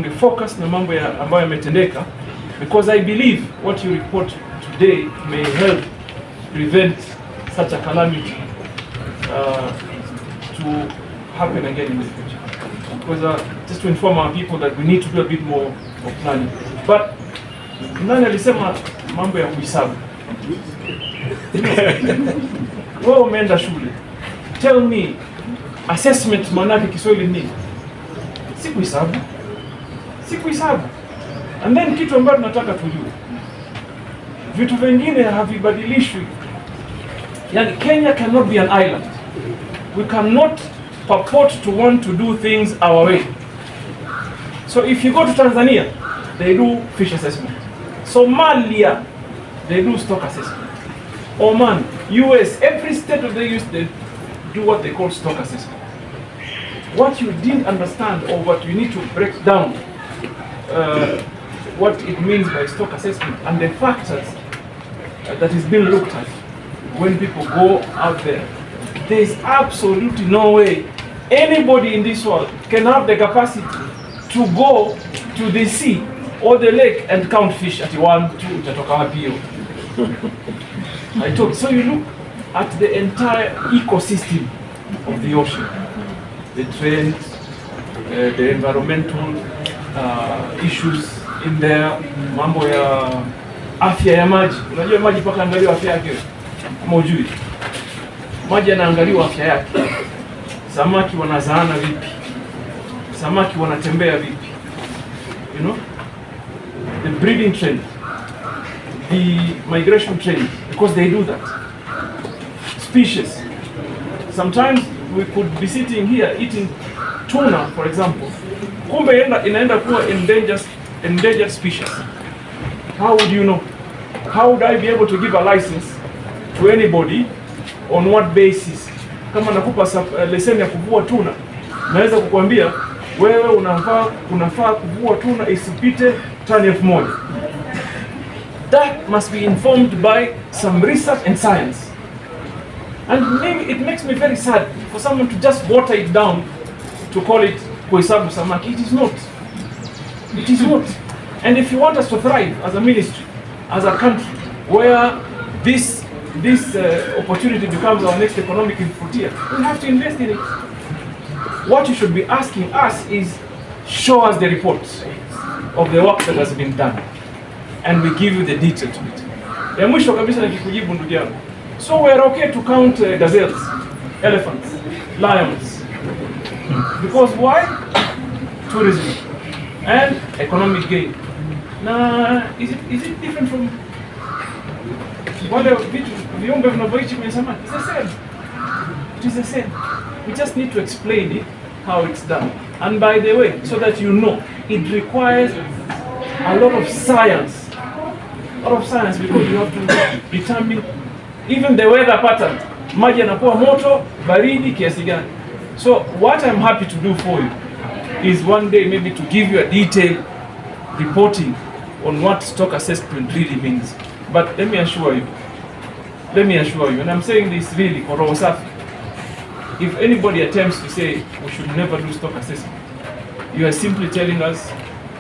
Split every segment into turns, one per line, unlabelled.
focus na mambo ambayo yametendeka, because I believe what you report today may help prevent such a calamity to happen again in the future. Because just to inform our people that we need to do a bit more of planning. But nani alisema mambo ya kuhesabu? Wewe umeenda shule. Tell me, assessment maana Kiswahili nini? Si kuhesabu. Si kuhesabu. And then kitu ambacho tunataka tujue, vitu vingine havibadilishwi. Yani Kenya cannot be an island. We cannot purport to want to do things our way. So if you go to Tanzania, they do fish assessment. Somalia, they do stock assessment. Oman, US, every state of the US, they do what they call stock assessment. What you didn't understand, or what you need to break down, what it means by stock assessment and the factors that is being looked at when people go out there. There is absolutely no way anybody in this world can have the capacity to go to the sea or the lake and count fish at 1, 2, utatoka wapi hiyo? I told. So you look at the entire ecosystem of the ocean, the trends, the environmental issues in there, mambo ya afya ya maji. Unajua maji paka angaliwa afya yake. Kama hujui, maji yanaangaliwa afya yake. Samaki wanazaana vipi? Samaki wanatembea vipi? You know? The breeding trend, the migration trend, because they do that. Species. Sometimes we could be sitting here eating tuna, for example. Kumbe inaenda kuwa endangered species. How would you know? How would I be able to give a license to anybody? On what basis? Kama nakupa leseni ya kuvua tuna, naweza kukuambia wewe unafaa kuvua tuna isipite tani 1,000. That must be informed by some research and science. And maybe it makes me very sad for someone to just water it down to call it kuhesabu samaki. It is not. It is not. And if you want us to thrive as a ministry, as a country, where this opportunity becomes our next economic frontier, we have to invest in it. What you should be asking us is, show us the reports of the work that has been done, and we give you the details of it. Ya mwisho kabisa nikikujibu ndugu yangu. So we are okay to count gazelles, elephants, lions. Because why? Tourism and economic gain. Now, is it different from wale viumbe vinavyoishi kwenye samaki? It's the same. It is the same. We just need to explain it, how it's done. And by the way, so that you know, it requires a lot of science. A lot of science, because you have to determine even the weather pattern. Maji yanakuwa moto, baridi kiasi gani. So what I'm happy to do for you is one day maybe to give you a detailed reporting on what stock assessment really means. But let me assure you, and I'm saying this really for roho safi, if anybody attempts to say we should never do stock assessment, you are simply telling us,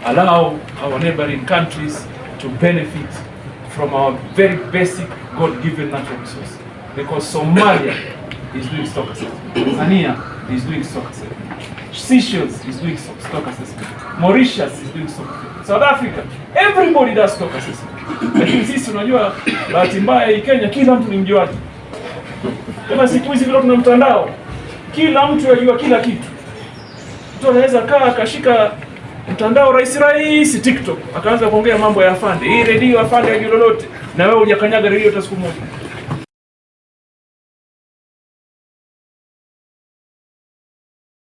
allow our neighboring countries to benefit from our very basic God-given natural resource. Because Somalia is doing stock assessment, Tanzania is doing stock assessment, Seychelles is doing stock assessment, Mauritius is doing stock assessment, South Africa, everybody does stock assessment. Lakini sisi unajua, bahati mbaya hii Kenya kila mtu ni mjuaji. Kama siku hizi vile tuna mtandao, kila mtu yajua kila kitu. Mtu anaweza akashika mtandao rais TikTok, akaanza kuongea mambo ya afande. Hii redio afande ya lolote, na wewe hujakanyaga redio hata siku moja.